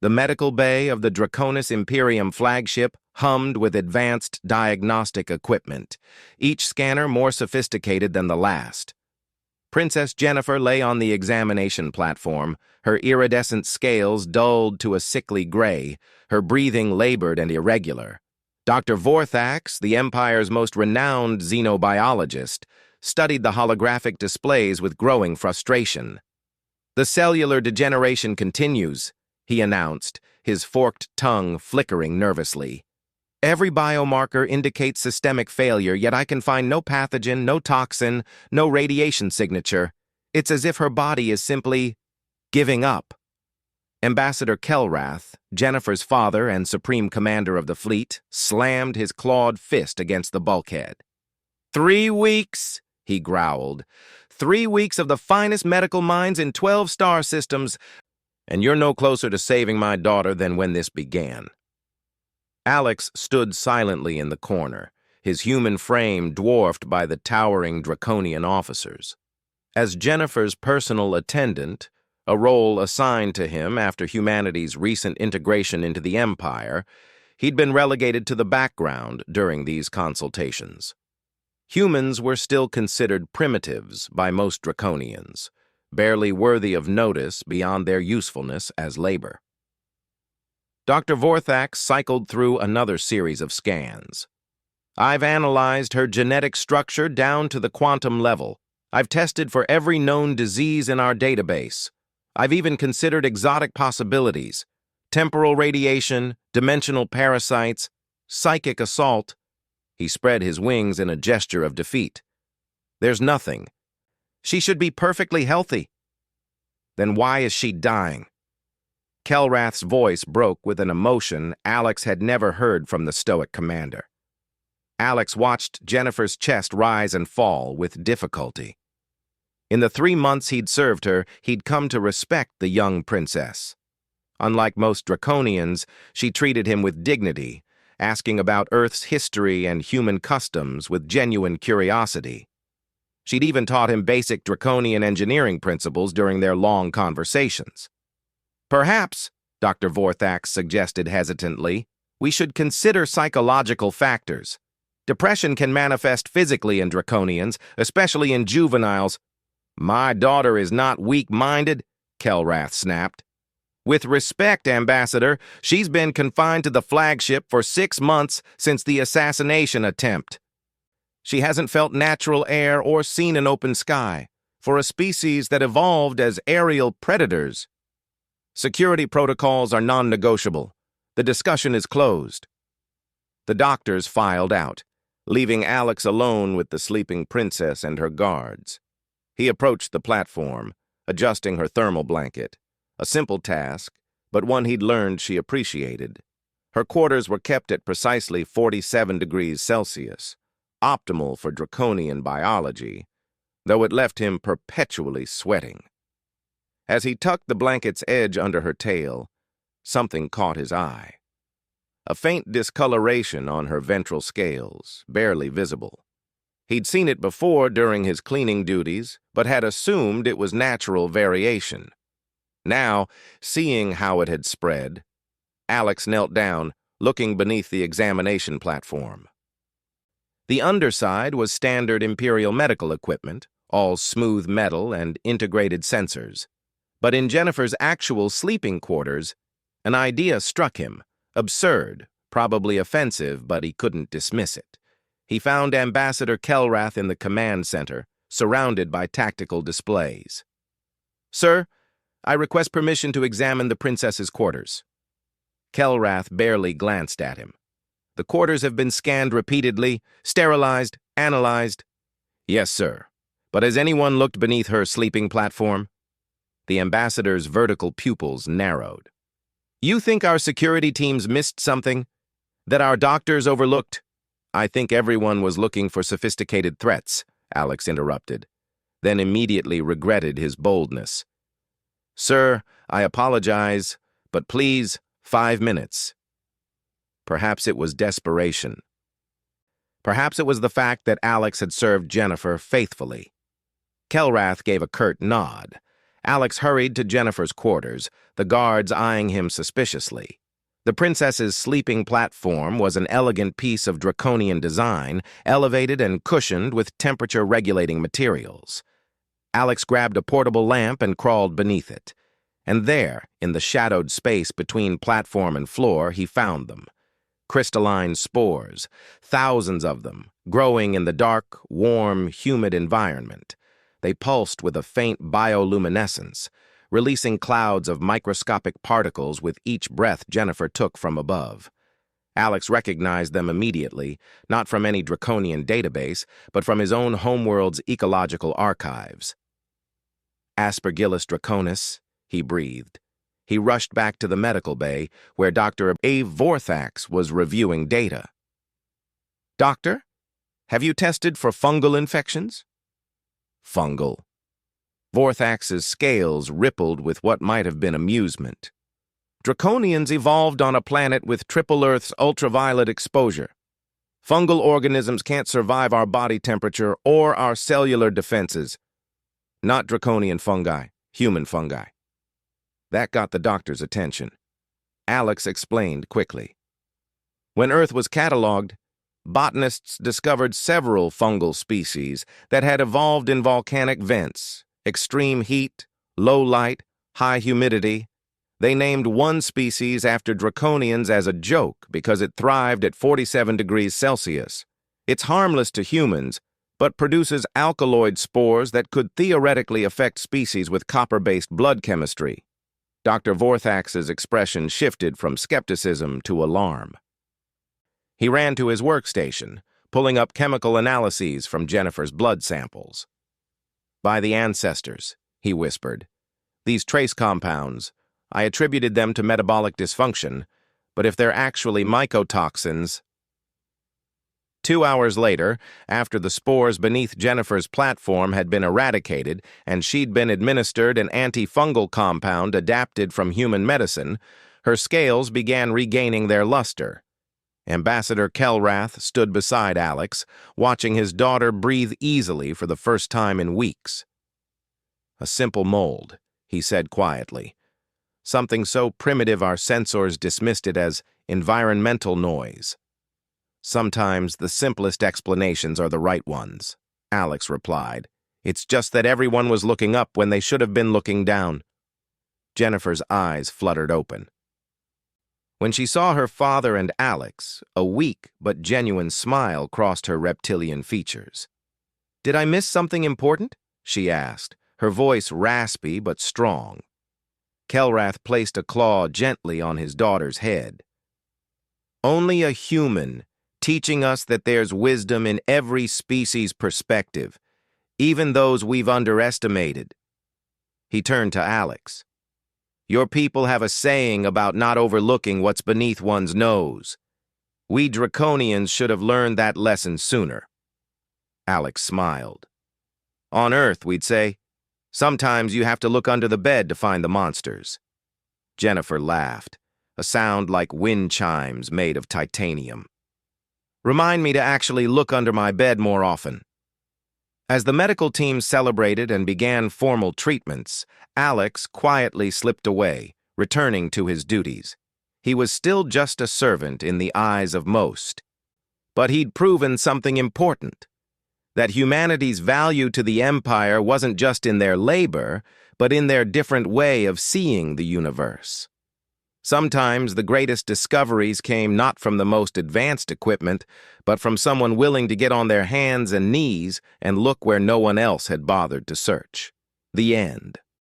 The medical bay of the Draconis Imperium flagship hummed with advanced diagnostic equipment, each scanner more sophisticated than the last. Princess Jennifer lay on the examination platform, her iridescent scales dulled to a sickly gray, her breathing labored and irregular. Dr. Vorthax, the Empire's most renowned xenobiologist, studied the holographic displays with growing frustration. "The cellular degeneration continues," he announced, his forked tongue flickering nervously. "Every biomarker indicates systemic failure, yet I can find no pathogen, no toxin, no radiation signature. It's as if her body is simply giving up." Ambassador Kelrath, Jennifer's father and supreme commander of the fleet, slammed his clawed fist against the bulkhead. 3 weeks, he growled. 3 weeks of the finest medical minds in 12 star systems, and you're no closer to saving my daughter than when this began. Alex stood silently in the corner, his human frame dwarfed by the towering Draconian officers. As Jennifer's personal attendant, a role assigned to him after humanity's recent integration into the Empire, he'd been relegated to the background during these consultations. Humans were still considered primitives by most Draconians, barely worthy of notice beyond their usefulness as labor. Dr. Vorthax cycled through another series of scans. "I've analyzed her genetic structure down to the quantum level. I've tested for every known disease in our database. I've even considered exotic possibilities: temporal radiation, dimensional parasites, psychic assault." He spread his wings in a gesture of defeat. "There's nothing. She should be perfectly healthy." "Then why is she dying?" Kelrath's voice broke with an emotion Alex had never heard from the stoic commander. Alex watched Jennifer's chest rise and fall with difficulty. In the 3 months he'd served her, he'd come to respect the young princess. Unlike most Draconians, she treated him with dignity, asking about Earth's history and human customs with genuine curiosity. She'd even taught him basic Draconian engineering principles during their long conversations. "Perhaps," Dr. Vorthax suggested hesitantly, "we should consider psychological factors. Depression can manifest physically in Draconians, especially in juveniles." "My daughter is not weak-minded," Kelrath snapped. "With respect, Ambassador, she's been confined to the flagship for 6 months since the assassination attempt. She hasn't felt natural air or seen an open sky, for a species that evolved as aerial predators. Security protocols are non-negotiable. The discussion is closed." The doctors filed out, leaving Alex alone with the sleeping princess and her guards. He approached the platform, adjusting her thermal blanket. A simple task, but one he'd learned she appreciated. Her quarters were kept at precisely 47 degrees Celsius, optimal for Draconian biology, though it left him perpetually sweating. As he tucked the blanket's edge under her tail, something caught his eye. A faint discoloration on her ventral scales, barely visible. He'd seen it before during his cleaning duties, but had assumed it was natural variation. Now, seeing how it had spread, Alex knelt down, looking beneath the examination platform. The underside was standard Imperial medical equipment, all smooth metal and integrated sensors. But in Jennifer's actual sleeping quarters, an idea struck him, absurd, probably offensive, but he couldn't dismiss it. He found Ambassador Kelrath in the command center, surrounded by tactical displays. "Sir, I request permission to examine the princess's quarters." Kelrath barely glanced at him. "The quarters have been scanned repeatedly, sterilized, analyzed." "Yes, sir. But has anyone looked beneath her sleeping platform?" The ambassador's vertical pupils narrowed. "You think our security teams missed something? That our doctors overlooked?" "I think everyone was looking for sophisticated threats," Alex interrupted, then immediately regretted his boldness. "Sir, I apologize, but please, 5 minutes." Perhaps it was desperation. Perhaps it was the fact that Alex had served Jennifer faithfully. Kelrath gave a curt nod. Alex hurried to Jennifer's quarters, the guards eyeing him suspiciously. The princess's sleeping platform was an elegant piece of draconian design, elevated and cushioned with temperature-regulating materials. Alex grabbed a portable lamp and crawled beneath it. And there, in the shadowed space between platform and floor, he found them. Crystalline spores, thousands of them, growing in the dark, warm, humid environment. They pulsed with a faint bioluminescence, releasing clouds of microscopic particles with each breath Jennifer took from above. Alex recognized them immediately, not from any draconian database, but from his own homeworld's ecological archives. Aspergillus draconis, he breathed. He rushed back to the medical bay, where Dr. A. Vorthax was reviewing data. "Doctor, have you tested for fungal infections?" "Fungal." Vorthax's scales rippled with what might have been amusement. "Draconians evolved on a planet with triple Earth's ultraviolet exposure. Fungal organisms can't survive our body temperature or our cellular defenses. Not draconian fungi, human fungi." That got the doctor's attention. Alex explained quickly. When Earth was cataloged, botanists discovered several fungal species that had evolved in volcanic vents, extreme heat, low light, high humidity. They named one species after draconians as a joke because it thrived at 47 degrees Celsius. It's harmless to humans, but produces alkaloid spores that could theoretically affect species with copper-based blood chemistry. Dr. Vorthax's expression shifted from skepticism to alarm. He ran to his workstation, pulling up chemical analyses from Jennifer's blood samples. "By the ancestors," he whispered. "These trace compounds, I attributed them to metabolic dysfunction, but if they're actually mycotoxins—" 2 hours later, after the spores beneath Jennifer's platform had been eradicated and she'd been administered an antifungal compound adapted from human medicine, her scales began regaining their luster. Ambassador Kelrath stood beside Alex, watching his daughter breathe easily for the first time in weeks. "A simple mold," he said quietly. "Something so primitive our sensors dismissed it as environmental noise." "Sometimes the simplest explanations are the right ones," Alex replied. "It's just that everyone was looking up when they should have been looking down." Jennifer's eyes fluttered open. When she saw her father and Alex, a weak but genuine smile crossed her reptilian features. "Did I miss something important?" she asked, her voice raspy but strong. Kelrath placed a claw gently on his daughter's head. "Only a human, teaching us that there's wisdom in every species' perspective, even those we've underestimated." He turned to Alex. "Your people have a saying about not overlooking what's beneath one's nose. We draconians should have learned that lesson sooner." Alex smiled. "On Earth, we'd say, sometimes you have to look under the bed to find the monsters." Jennifer laughed, a sound like wind chimes made of titanium. "Remind me to actually look under my bed more often." As the medical team celebrated and began formal treatments, Alex quietly slipped away, returning to his duties. He was still just a servant in the eyes of most. But he'd proven something important: that humanity's value to the Empire wasn't just in their labor, but in their different way of seeing the universe. Sometimes the greatest discoveries came not from the most advanced equipment, but from someone willing to get on their hands and knees and look where no one else had bothered to search. The end.